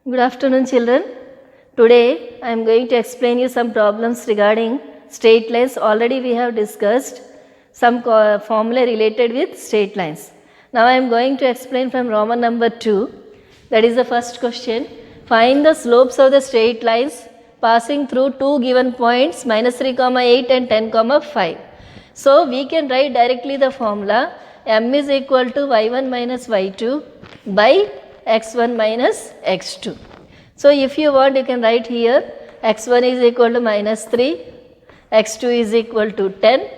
Good afternoon, children. Today I am going to explain you some problems regarding straight lines. Already we have discussed some formula related with straight lines. Now I am going to explain from Roman number 2. That is the first question. Find the slopes of the straight lines passing through two given points minus 3, 8 and 10, 5. So we can write directly the formula m is equal to y1 minus y2 by x1 minus x2. So if you want, you can write here x1 is equal to minus 3, x2 is equal to 10,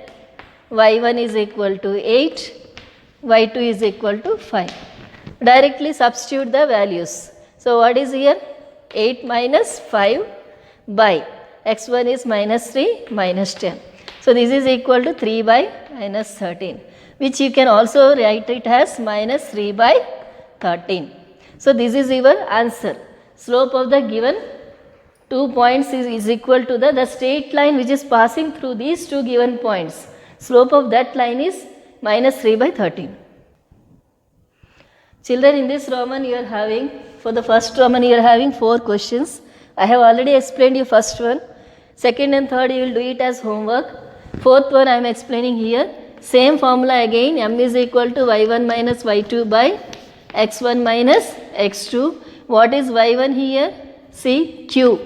y1 is equal to 8, y2 is equal to 5. Directly substitute the values. So what is here? 8 minus 5 by x1 is minus 3 minus 10. So this is equal to 3 by minus 13, which you can also write it as minus 3 by 13. So this is your answer. Slope of the given 2 points is equal to the straight line which is passing through these two given points. Slope of that line is minus 3 by 13. Children, in this Roman you are having, for the first Roman you are having 4 questions. I have already explained you first one. Second and third you will do it as homework. Fourth one I am explaining here. Same formula again, m is equal to y1 minus y2 by x1 minus x2. What is y1 here? See, q.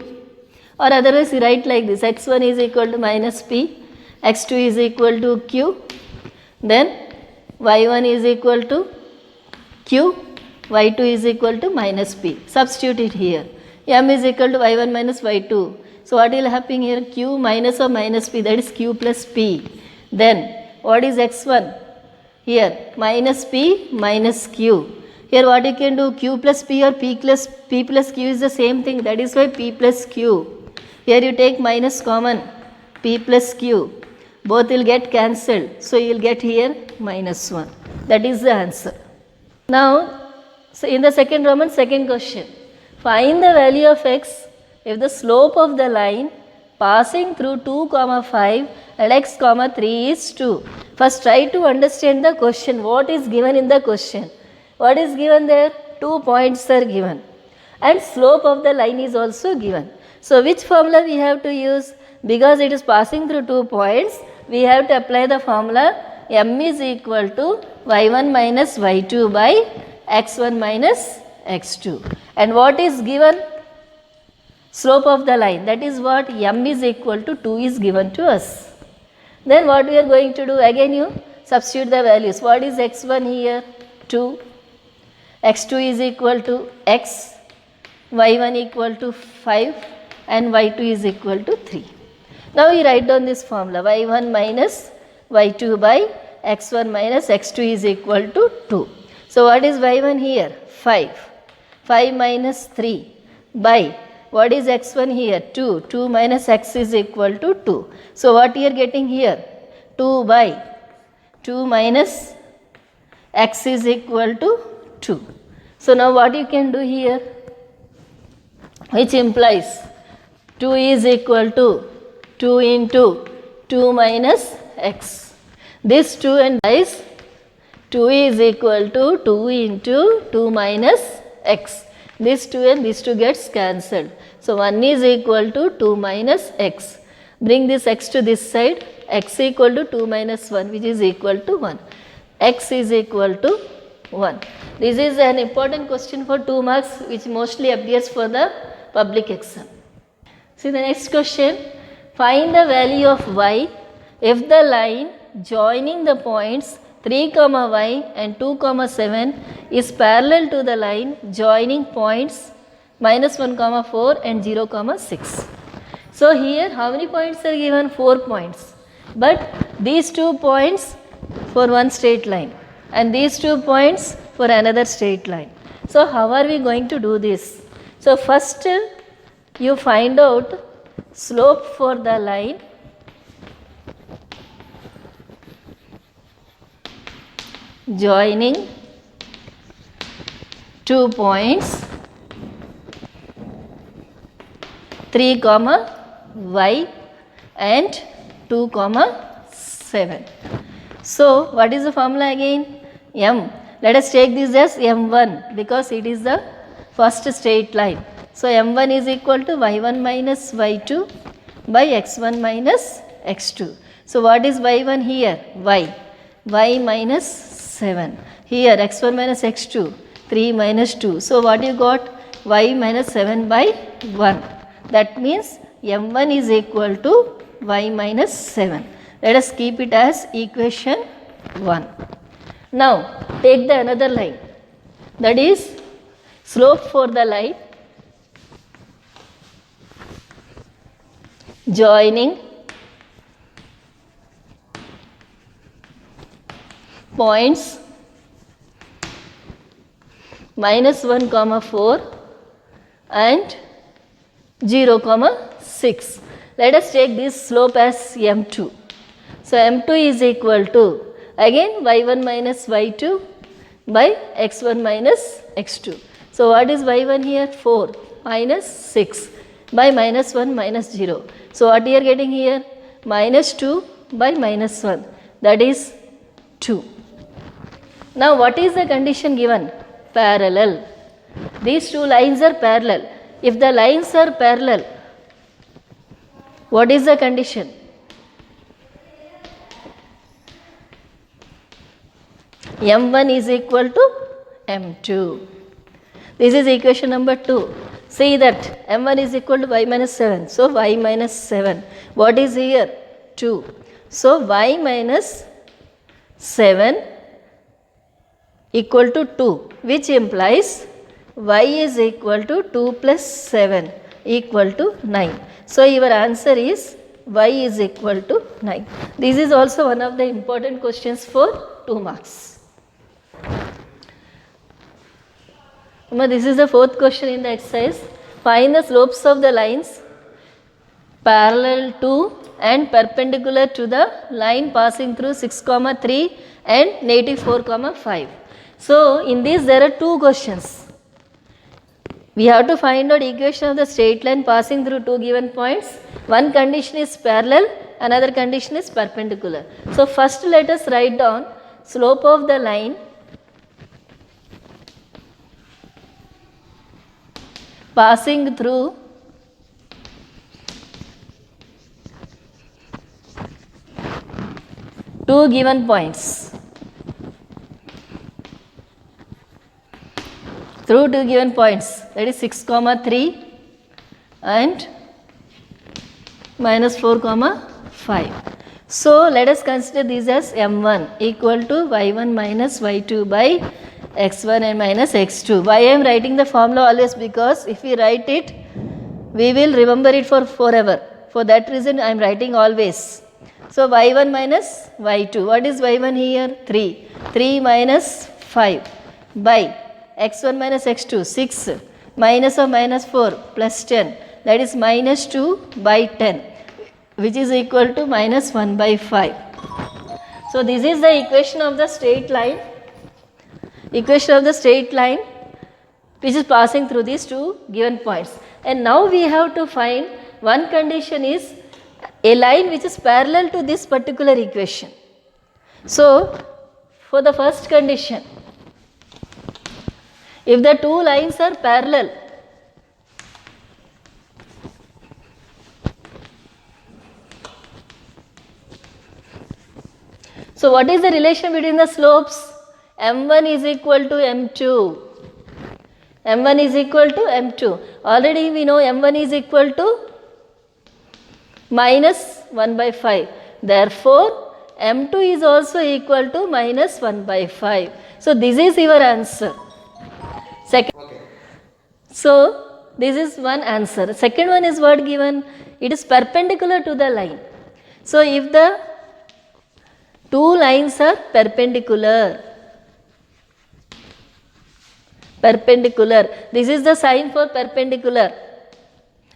Or otherwise you write like this, x1 is equal to minus p, x2 is equal to q, then y1 is equal to q, y2 is equal to minus p. Substitute it here. M is equal to y1 minus y2. So what will happen here? Q minus or minus p, that is q plus p. Then what is x1? Here minus p minus q. Here what you can do, q plus p or p plus q is the same thing, that is why p plus q. Here you take minus common, p plus q. Both will get cancelled. So you will get here minus 1. That is the answer. Now, so in the second Roman, second question. Find the value of x if the slope of the line passing through 2, 5 and x, 3 is 2. First try to understand the question. What is given in the question? What is given there? 2 points are given. And slope of the line is also given. So which formula we have to use? Because it is passing through 2 points, we have to apply the formula m is equal to y1 minus y2 by x1 minus x2. And what is given? Slope of the line. That is what m is equal to 2 is given to us. Then what we are going to do? Again you substitute the values. What is x1 here? 2. x2 is equal to x, y1 equal to 5 and y2 is equal to 3. Now we write down this formula, y1 minus y2 by x1 minus x2 is equal to 2. So what is y1 here? 5. 5 minus 3 by, what is x1 here? 2. 2 minus x is equal to 2. So what you are getting here? 2 by 2 minus x is equal to 2. So now what you can do here? Which implies 2 is equal to 2 into 2 minus x. This 2 and is 2 is equal to 2 into 2 minus x. This 2 and this 2 gets cancelled. So 1 is equal to 2 minus x. Bring this x to this side. X equal to 2 minus 1, which is equal to 1. X is equal to 1. This is an important question for 2 marks, which mostly appears for the public exam. See the next question. Find the value of y if the line joining the points 3, y and 2, 7 is parallel to the line joining points minus 1, 4 and 0, 6. So here how many points are given? 4 points. But these 2 points for one straight line and these 2 points for another straight line. So how are we going to do this? So first you find out slope for the line joining 2 points 3, y and 2, 7. So what is the formula again? M. Let us take this as m1 because it is the first straight line. So m1 is equal to y1 minus y2 by x1 minus x2. So what is y1 here? Y minus 7. Here x1 minus x2, 3 minus 2. So what you got? Y minus 7 by 1. That means m1 is equal to y minus 7. Let us keep it as equation 1. Now take the another line, that is slope for the line joining points minus 1 comma 4 and 0 comma 6. Let us take this slope as m2. So m2 is equal to again y1 minus y2 by x1 minus x2. So what is y1 here? 4 minus 6 by minus 1 minus 0. So what we are getting here? Minus 2 by minus 1, that is 2. Now what is the condition given? Parallel. These two lines are parallel. If the lines are parallel, what is the condition? m1 is equal to m2. This is equation number 2. See that m1 is equal to y minus 7. So y minus 7. What is here? 2. So y minus 7 equal to 2, which implies y is equal to 2 plus 7 equal to 9. So your answer is y is equal to 9. This is also one of the important questions for 2 marks. This is the fourth question in the exercise. Find the slopes of the lines parallel to and perpendicular to the line passing through 6, 3 and negative 4, 5. So in this there are 2 questions. We have to find out equation of the straight line passing through 2 given points. One condition is parallel, another condition is perpendicular. So first let us write down slope of the line passing through two given points. Through 2 given points, that is 6, 3 and minus 4, 5. So let us consider these as m1 equal to y1 minus y2 by x1 and minus x2. Why I am writing the formula always? Because if we write it, we will remember it for forever. For that reason I am writing always. So y1 minus y2. What is y1 here? 3. 3 minus 5 by x1 minus x2, 6 minus of minus 4 plus 10, that is minus 2 by 10, which is equal to minus 1 by 5. So this is the equation of the straight line. Equation of the straight line which is passing through these 2 given points. And now we have to find one condition is a line which is parallel to this particular equation. So for the first condition, if the 2 lines are parallel, so what is the relation between the slopes? m1 is equal to m2. m1 is equal to m2. Already we know m1 is equal to minus 1 by 5. Therefore, m2 is also equal to minus 1 by 5. So this is your answer. Second. Okay. So this is one answer. Second one is what given? It is perpendicular to the line. So if the 2 lines are perpendicular, this is the sign for perpendicular,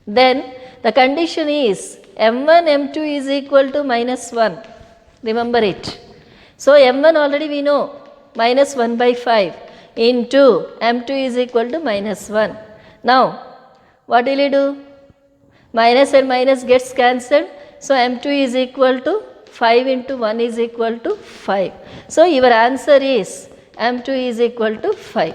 then the condition is m1 m2 is equal to minus 1. Remember it. So m1 already we know minus 1 by 5 into m2 is equal to minus 1. Now what will you do? Minus and minus gets cancelled. So m2 is equal to 5 into 1 is equal to 5. So your answer is m2 is equal to 5.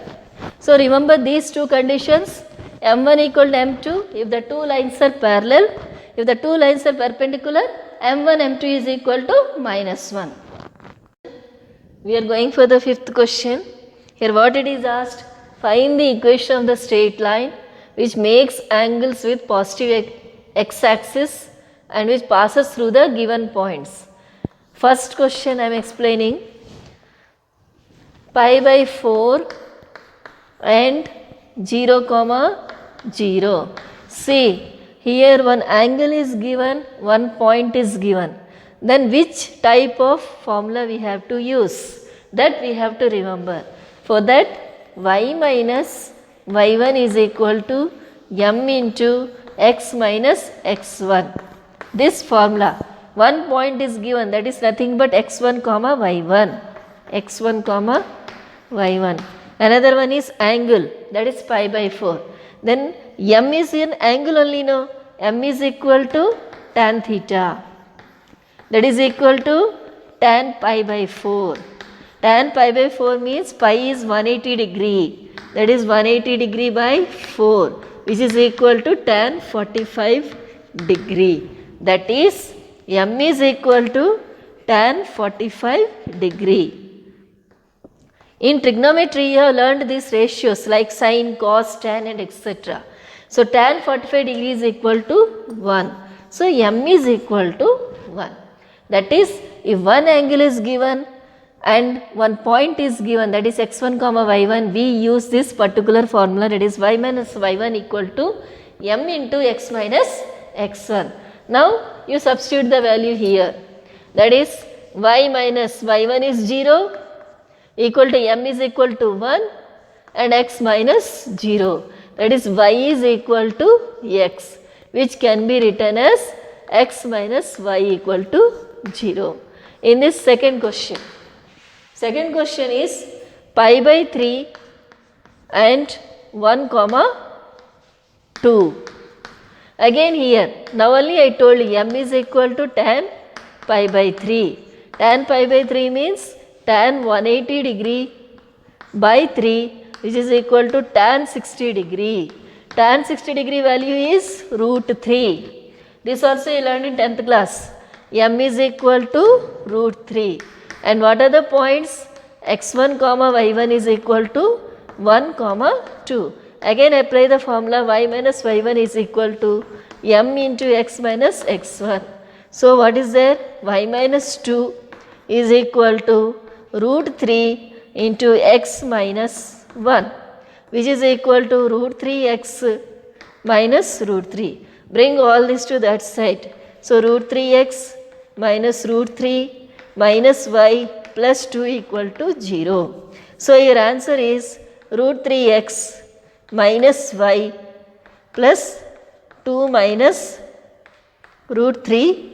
So remember these two conditions, m1 equal to m2 if the two lines are parallel, if the two lines are perpendicular, m1 m2 is equal to -1. We are going for the fifth question. Here what it is asked, find the equation of the straight line which makes angles with positive x-axis and which passes through the given points. First question I am explaining, pi by 4 and 0 comma 0. See, here one angle is given, one point is given. Then which type of formula we have to use? That we have to remember. For that, y minus y1 is equal to m into x minus x1. This formula, one point is given, that is nothing but x1 comma y1, x1 comma y1. Another one is angle, that is pi by 4. Then m is an angle only, no? M is equal to tan theta, that is equal to tan pi by 4. Tan pi by 4 means pi is 180 degree, that is 180 degree by 4, which is equal to tan 45 degree. That is m is equal to tan 45 degree. In trigonometry, you have learned these ratios like sine, cos, tan and etc. So, tan 45 degree is equal to 1. So, m is equal to 1. That is, if one angle is given and one point is given, that is x1 comma y1, we use this particular formula, that is y minus y1 equal to m into x minus x1. Now, you substitute the value here, that is y minus y1 is 0 equal to m is equal to 1 and x minus 0, that is y is equal to x, which can be written as x minus y equal to 0. In this second question is pi by 3 and 1 comma 2. Again here, now only I told you m is equal to tan pi by 3. Tan pi by 3 means tan 180 degree by 3, which is equal to tan 60 degree. Tan 60 degree value is root 3. This also you learned in 10th class. M is equal to root 3. And what are the points? x1 comma y1 is equal to 1 comma 2. Again apply the formula y minus y1 is equal to m into x minus x1. So what is there? Y minus 2 is equal to root 3 into x minus 1, which is equal to root 3x minus root 3. Bring all this to that side. So root 3x minus root 3 minus y plus 2 equal to 0. So your answer is root 3x minus y plus 2 minus root 3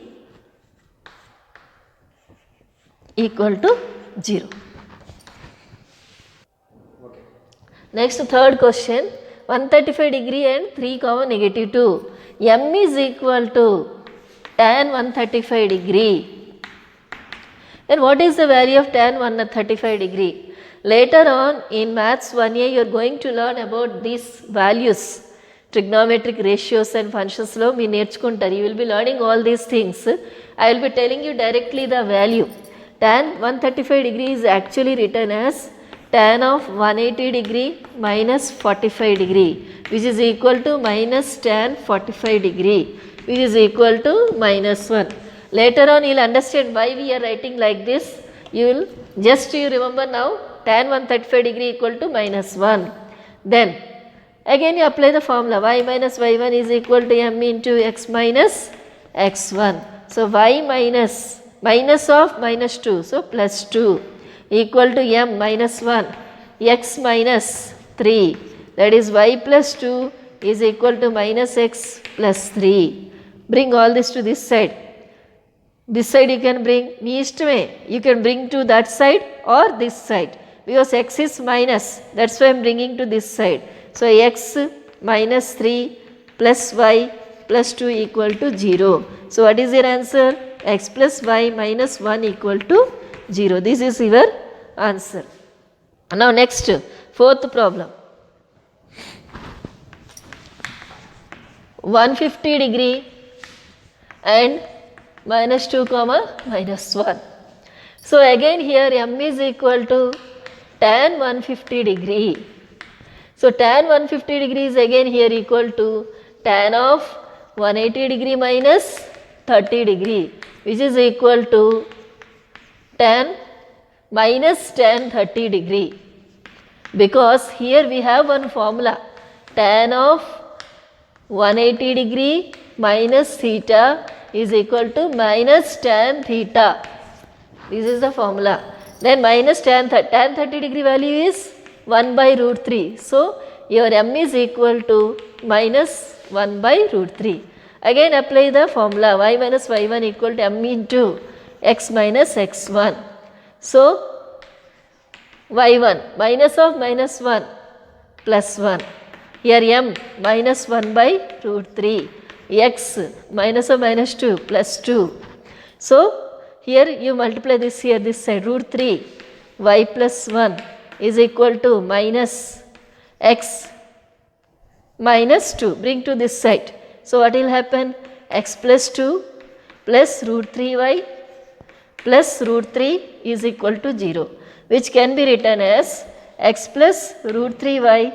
equal to 0. Next third question, 135 degree and 3 comma negative 2. M is equal to tan 135 degree. Then what is the value of tan 135 degree? Later on in maths 1A you are going to learn about these values, trigonometric ratios and functions lo me nerchukuntaru. You will be learning all these things. I will be telling you directly the value. Tan 135 degree is actually written as tan of 180 degree minus 45 degree, which is equal to minus tan 45 degree, which is equal to minus 1. Later on you will understand why we are writing like this. You will just you remember now tan 135 degree equal to minus 1. Then again you apply the formula y minus y1 is equal to m into x minus x1. So y minus of minus 2, so plus 2 equal to m minus 1 x minus 3, that is y plus 2 is equal to minus x plus 3. Bring all this to this side. This side you can bring, you can bring to that side or this side, because x is minus, that is why I am bringing to this side. So x minus 3 plus y plus 2 equal to 0. So what is your answer? X plus y minus 1 equal to 0. This is your answer. Now next, Fourth problem. 150 degree and minus 2 comma minus 1. So again here m is equal to tan 150 degree. So tan 150 degree is again here equal to tan of 180 degree minus 30 degree, which is equal to tan minus tan 30 degree, because here we have one formula, tan of 180 degree minus theta is equal to minus tan theta. This is the formula. Then minus tan 30 degree value is 1 by root 3. So your m is equal to minus 1 by root 3. Again apply the formula, y minus y1 equal to m into x minus x1. So y1 minus of minus 1 plus 1. Here m minus 1 by root 3, x minus of minus 2 plus 2. So here you multiply this here, this side, root 3 y plus 1 is equal to minus x minus 2. Bring to this side. So what will happen? X plus 2 plus root 3y plus root 3 is equal to 0, which can be written as x plus root 3y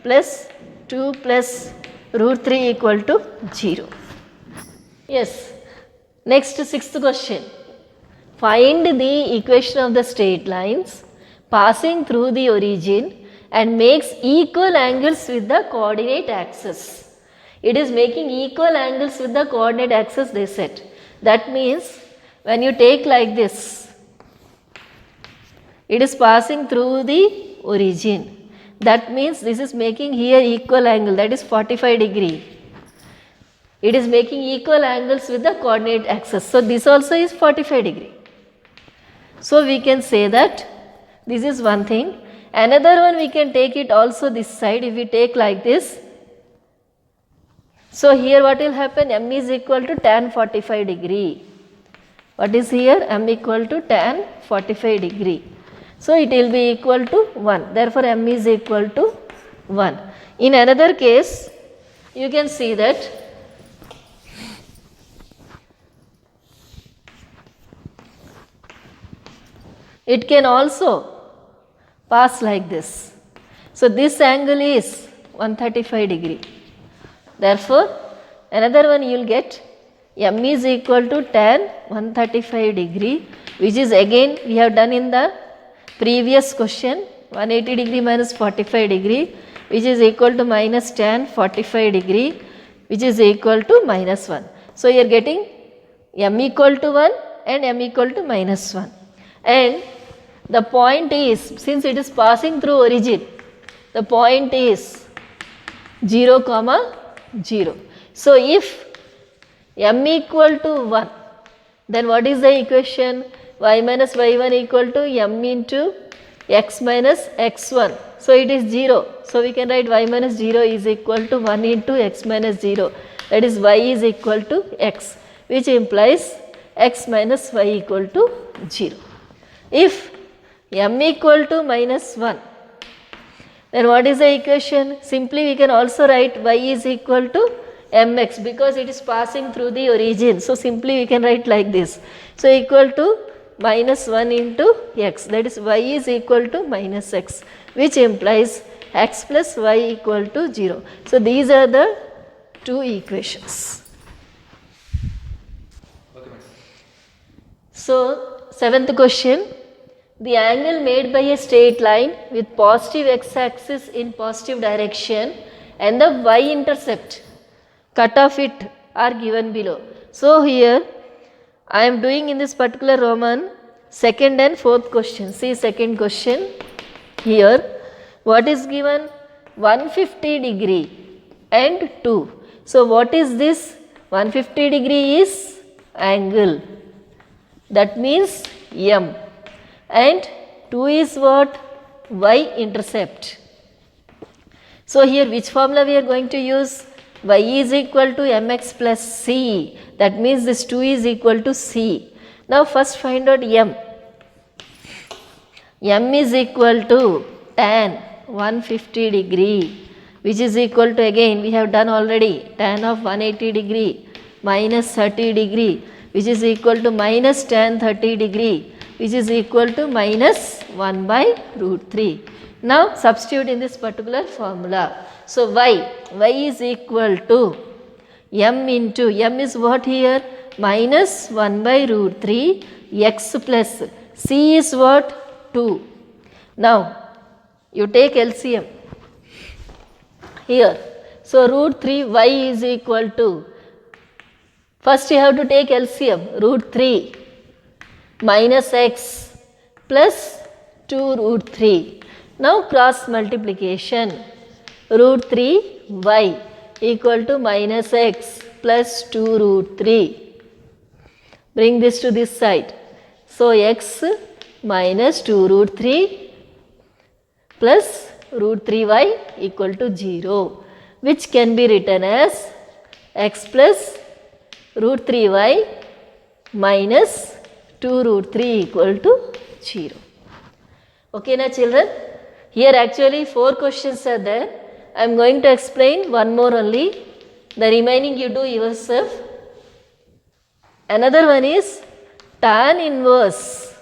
plus 2 plus root 3 equal to 0. Yes. Next, sixth question. Find the equation of the straight lines passing through the origin and makes equal angles with the coordinate axis. It is making equal angles with the coordinate axis, they said. That means when you take like this, it is passing through the origin. That means this is making here equal angle, that is 45 degree. It is making equal angles with the coordinate axis. So this also is 45 degree. So we can say that this is one thing. Another one we can take it also this side. If we take like this, so here what will happen? M is equal to tan 45 degree. What is here? M equal to tan 45 degree. So it will be equal to 1. Therefore M is equal to 1. In another case, you can see that it can also pass like this. So this angle is 135 degree. Therefore, another one you will get M is equal to tan 135 degree, which is again we have done in the previous question, 180 degree minus 45 degree, which is equal to minus tan 45 degree, which is equal to minus 1. So you are getting M equal to 1 and M equal to minus 1. And the point is, since it is passing through origin, the point is 0, 0. So if M equal to 1, then what is the equation? Y minus y1 equal to M into x minus x1. So it is 0. So we can write y minus 0 is equal to 1 into x minus 0. That is y is equal to x, which implies x minus y equal to 0. If M equal to minus 1, then what is the equation? Simply we can also write y is equal to mx, because it is passing through the origin. So simply we can write like this. So equal to minus 1 into x, that is y is equal to minus x, which implies x plus y equal to 0. So these are the two equations. Okay, So seventh question. The angle made by a straight line with positive x-axis in positive direction and the y-intercept cut of it are given below. So here I am doing in this particular Roman second and fourth question. See second question here. What is given? 150 degree and 2. So what is this? 150 degree is angle. That means M. And 2 is what? Y-intercept. So here which formula we are going to use? Y is equal to mx plus c. That means this 2 is equal to c. Now first find out M. M is equal to tan 150 degree, which is equal to, again we have done already, tan of 180 degree minus 30 degree, which is equal to minus tan 30 degree, which is equal to minus 1 by root 3. Now substitute in this particular formula. So y is equal to m into, m is what here, minus 1 by root 3 x plus c is what, 2. Now you take LCM here. So root 3 y is equal to, first you have to take LCM, root 3 minus x plus 2 root 3. Now cross multiplication, root 3 y equal to minus x plus 2 root 3. Bring this to this side. So x minus 2 root 3 plus root 3y equal to 0, which can be written as x plus root 3y minus 2 root 3 equal to 0. Okay na children? Here actually 4 questions are there. I am going to explain one more only. The remaining you do yourself. Another one is tan inverse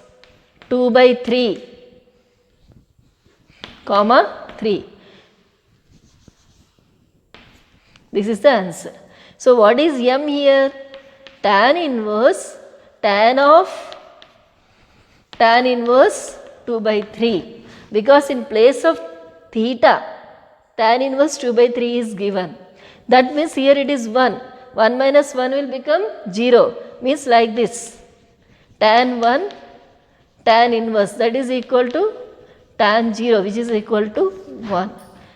2 by 3 comma 3. This is the answer. So what is m here? Tan inverse, tan inverse 2 by 3, because in place of theta tan inverse 2 by 3 is given. That means here it is 1. 1 minus 1 will become 0. Means like this. Tan 1 tan inverse, that is equal to tan 0, which is equal to 1.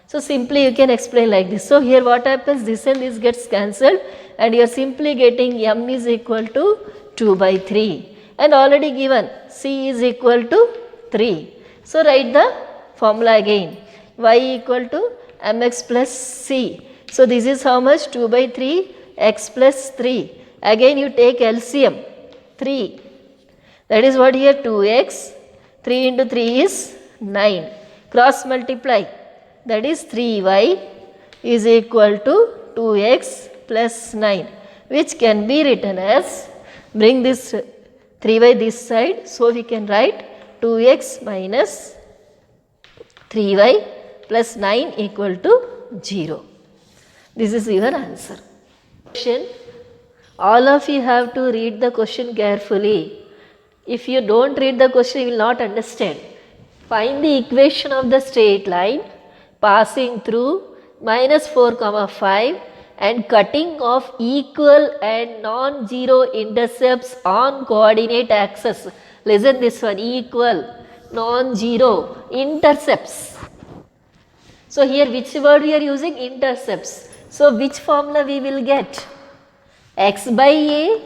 So simply you can explain like this. So here what happens, this and this gets cancelled and you are simply getting m is equal to 2 by 3 and already given c is equal to 3. So write the formula again, y equal to mx plus c. So this is how much, 2 by 3 x plus 3. Again you take LCM, 3. That is what here, 2x, 3 into 3 is 9. Cross multiply, that is 3y is equal to 2x plus 9, which can be written as, bring this 3y this side, so we can write 2x minus 3y plus 9 equal to 0. This is your answer. Question. All of you have to read the question carefully. If you don't read the question, you will not understand. Find the equation of the straight line passing through minus 4 comma 5 and cutting off equal and non-zero intercepts on coordinate axis. Listen this one, equal, non-zero, intercepts. So here which word we are using? Intercepts. So which formula we will get? X by a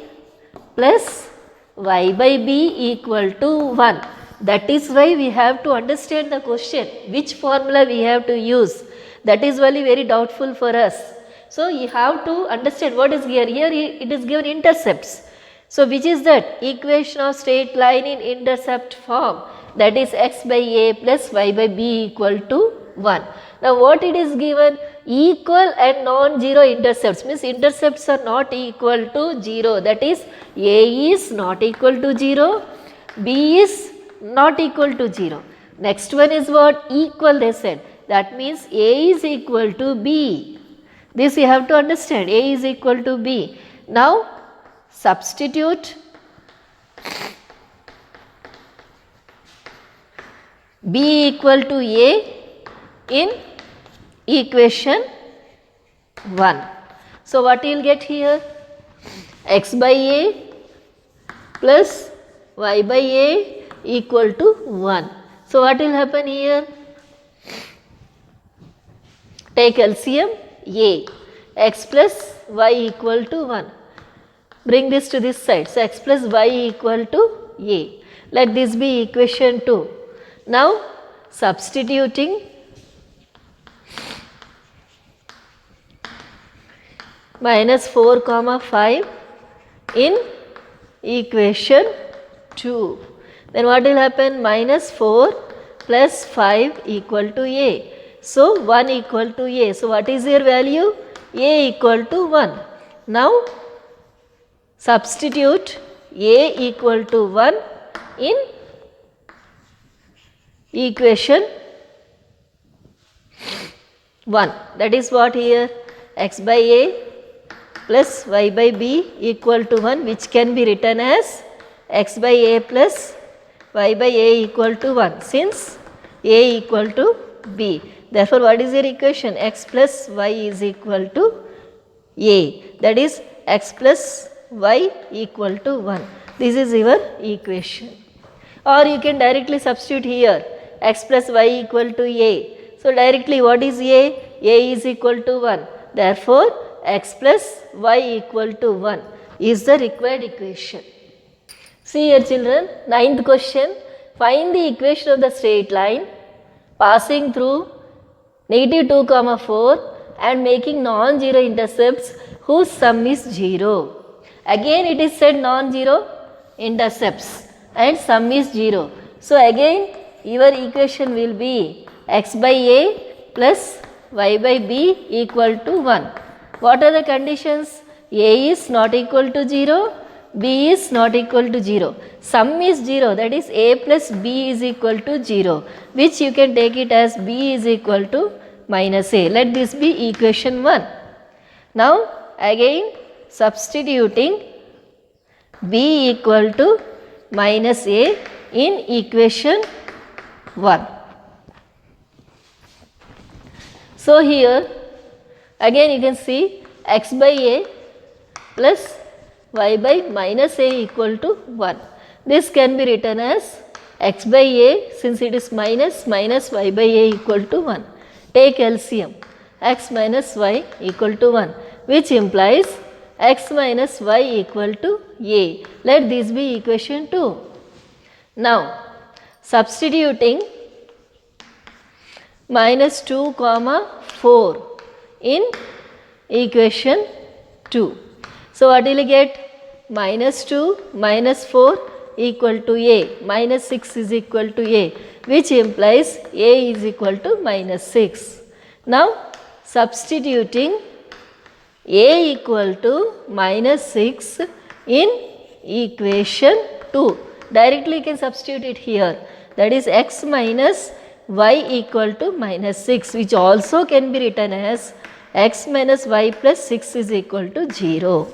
plus y by b equal to 1. That is why we have to understand the question, which formula we have to use. That is really very doubtful for us. So you have to understand what is here. Here it is given intercepts. So which is that? Equation of straight line in intercept form, that is x by a plus y by b equal to 1. Now what it is given? Equal and non-zero intercepts, means intercepts are not equal to 0. That is a is not equal to 0, b is not equal to 0. Next one is what? Equal, they said. That means a is equal to b. This you have to understand, a is equal to b. Now substitute b equal to a in equation 1. So what you will get here? X by a plus y by a equal to 1. So what will happen here? Take LCM, a, x plus y equal to 1. Bring this to this side. So x plus y equal to a. Let this be equation 2. Now substituting minus 4 comma 5 in equation 2. Then what will happen? Minus 4 plus 5 equal to a. So 1 equal to a. So what is your value? A equal to 1. Now substitute a equal to 1 in equation 1. That is what here? X by a plus y by b equal to 1, which can be written as x by a plus y by a equal to 1, since a equal to b. Therefore, what is your equation? X plus y is equal to a. That is x plus y equal to 1. This is your equation. Or you can directly substitute here x plus y equal to a. So, directly what is a? A is equal to 1. Therefore, x plus y equal to 1 is the required equation. See here children, 9th question. Find the equation of the straight line passing through negative 2 comma 4 and making non-zero intercepts whose sum is 0. Again it is said non-zero intercepts and sum is 0. So again your equation will be x by a plus y by b equal to 1. What are the conditions? A is not equal to 0, b is not equal to 0. Sum is 0, that is a plus b is equal to 0, which you can take it as b is equal to minus a. Let this be equation 1. Now again substituting b equal to minus a in equation 1. So here again you can see x by a plus y by minus a equal to 1. This can be written as x by a, since it is minus y by a equal to 1. Take LCM, x minus y equal to 1, which implies x minus y equal to a. Let this be equation 2. Now substituting minus 2 comma 4 in equation 2. So what will you get? Minus 2 minus 4 equal to a, minus 6 is equal to a, which implies a is equal to minus 6. Now substituting a equal to minus 6 in equation 2. Directly you can substitute it here, that is x minus y equal to minus 6, which also can be written as x minus y plus 6 is equal to 0.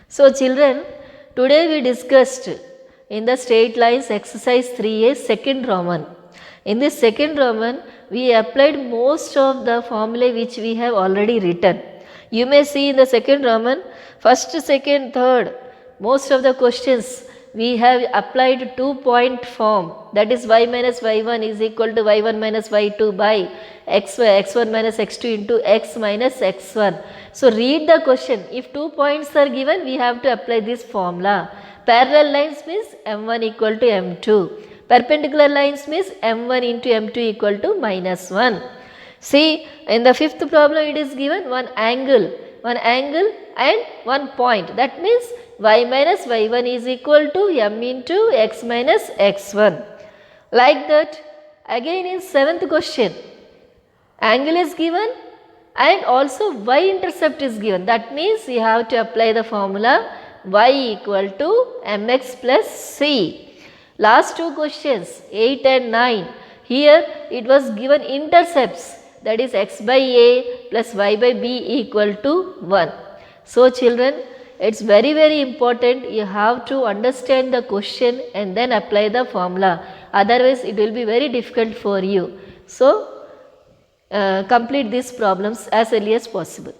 So children, today we discussed in the straight lines exercise 3a second Roman. In this second Roman, we applied most of the formulae which we have already written. You may see in the second Roman, first, second, third, most of the questions we have applied 2-point form, that is y minus y1 is equal to y1 minus y2 by x1 minus x2 into x minus x1. So read the question. If 2 points are given, we have to apply this formula. Parallel lines means m1 equal to m2. Perpendicular lines means m1 into m2 equal to minus 1. See, in the fifth problem it is given one angle and one point. That means y minus y1 is equal to m into x minus x1. Like that, again in 7th question, angle is given and also y-intercept is given. That means you have to apply the formula y equal to mx plus c. Last two questions, 8 and 9, here it was given intercepts, that is x by a plus y by b equal to 1. So children, it's very important you have to understand the question and then apply the formula, otherwise it will be very difficult for you. So complete these problems as early as possible.